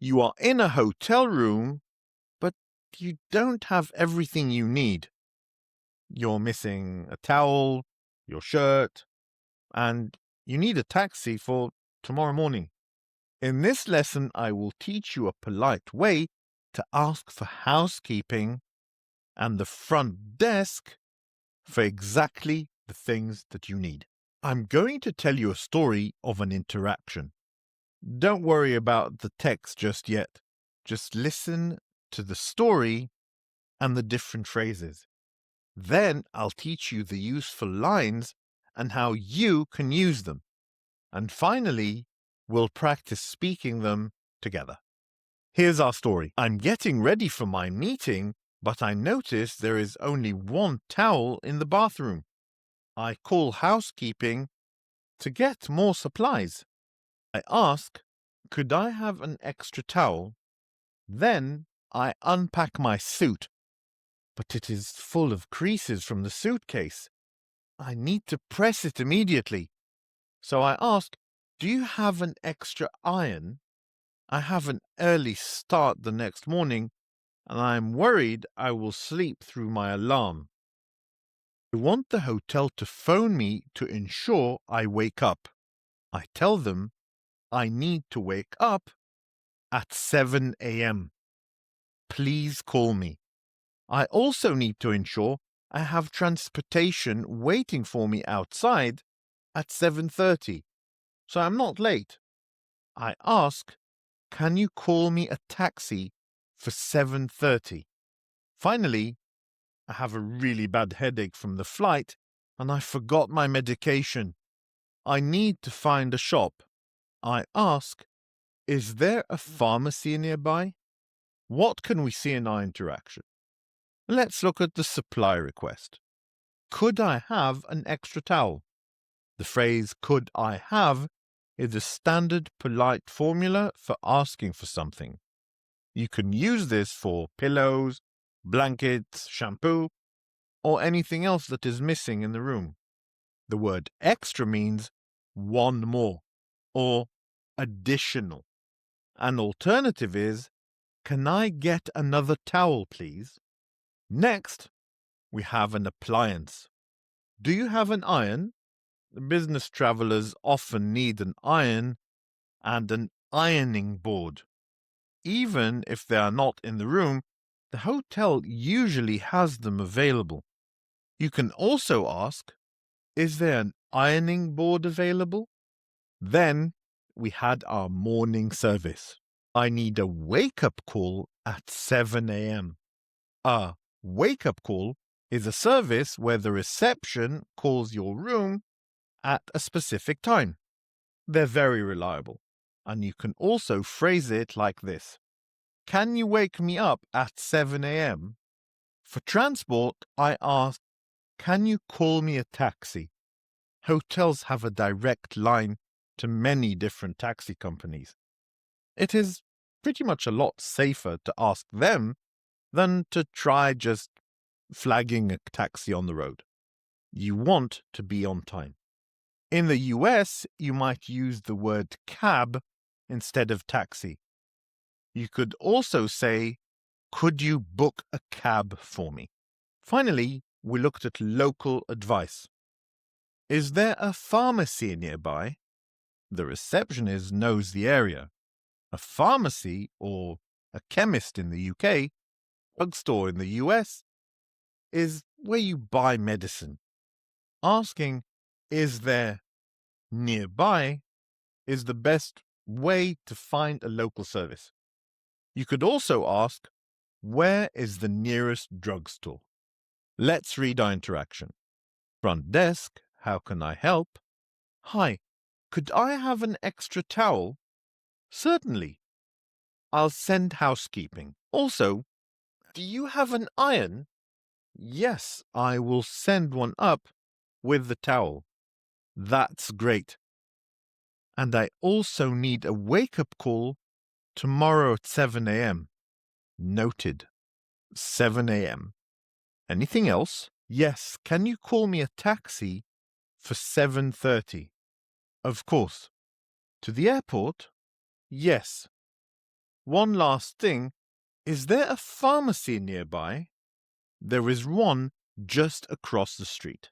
You are in a hotel room, but you don't have everything you need. You're missing a towel, your shirt, and you need a taxi for tomorrow morning. In this lesson, I will teach you a polite way to ask for housekeeping and the front desk for exactly the things that you need. I'm going to tell you a story of an interaction. Don't worry about the text just yet. Just listen to the story and the different phrases. Then I'll teach you the useful lines and how you can use them. And finally, we'll practice speaking them together. Here's our story. I'm getting ready for my meeting, but I notice there is only one towel in the bathroom. I call housekeeping to get more supplies. I ask, could I have an extra towel? Then I unpack my suit, but it is full of creases from the suitcase. I need to press it immediately. So I ask, do you have an extra iron? I have an early start the next morning, and I am worried I will sleep through my alarm. I want the hotel to phone me to ensure I wake up. I tell them I need to wake up at 7 a.m. Please call me. I also need to ensure I have transportation waiting for me outside at 7:30, so I'm not late. I ask, can you call me a taxi for 7:30? Finally, I have a really bad headache from the flight and I forgot my medication. I need to find a shop. I ask, is there a pharmacy nearby? What can we see in our interaction? Let's look at the supply request. Could I have an extra towel? The phrase could I have is a standard polite formula for asking for something. You can use this for pillows, blankets, shampoo, or anything else that is missing in the room. The word extra means one more or additional. An alternative is, can I get another towel, please? Next, we have an appliance. Do you have an iron? Business travelers often need an iron and an ironing board. Even if they are not in the room, the hotel usually has them available. You can also ask, is there an ironing board available? Then we had our morning service. I need a wake-up call at 7 a.m. A wake-up call is a service where the reception calls your room at a specific time. They're very reliable, and you can also phrase it like this. Can you wake me up at 7 a.m.? For transport, I ask, can you call me a taxi? Hotels have a direct line to many different taxi companies. It is pretty much a lot safer to ask them than to try just flagging a taxi on the road. You want to be on time. In the US, you might use the word cab instead of taxi. You could also say, could you book a cab for me? Finally, we looked at local advice. Is there a pharmacy nearby? The receptionist knows the area. A pharmacy, or a chemist in the UK, drugstore in the US, is where you buy medicine. Asking, is there nearby, is the best way to find a local service. You could also ask, where is the nearest drugstore? Let's read our interaction. Front desk, how can I help? Hi, could I have an extra towel? Certainly. I'll send housekeeping. Also, do you have an iron? Yes, I will send one up with the towel. That's great. And I also need a wake-up call tomorrow at 7 a.m. Noted. 7 a.m. Anything else? Yes, can you call me a taxi for 7:30? Of course. To the airport? Yes. One last thing. Is there a pharmacy nearby? There is one just across the street.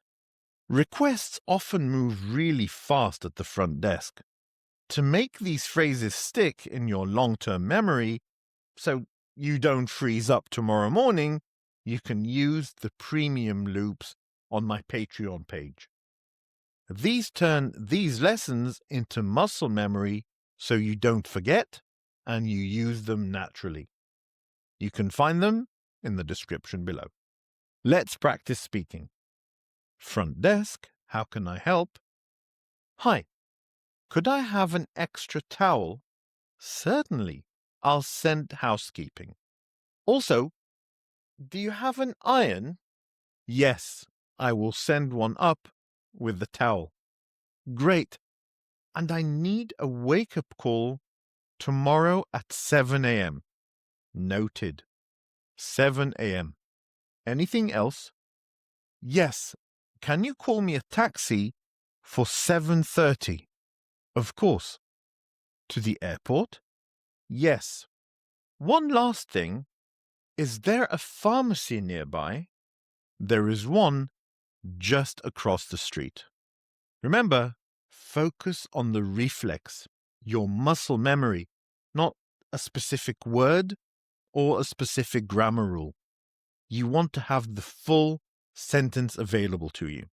Requests often move really fast at the front desk. To make these phrases stick in your long-term memory, so you don't freeze up tomorrow morning, you can use the premium loops on my Patreon page. These turn these lessons into muscle memory so you don't forget and you use them naturally. You can find them in the description below. Let's practice speaking. Front desk, how can I help? Hi, could I have an extra towel? Certainly, I'll send housekeeping. Also, do you have an iron? Yes, I will send one up with the towel. Great. And I need a wake-up call tomorrow at 7 a.m. Noted. 7 a.m. Anything else? Yes. Can you call me a taxi for 7:30? Of course. To the airport? Yes. One last thing. Is there a pharmacy nearby? There is one just across the street. Remember, focus on the reflex, your muscle memory, not a specific word or a specific grammar rule. You want to have the full sentence available to you.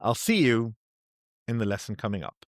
I'll see you in the lesson coming up.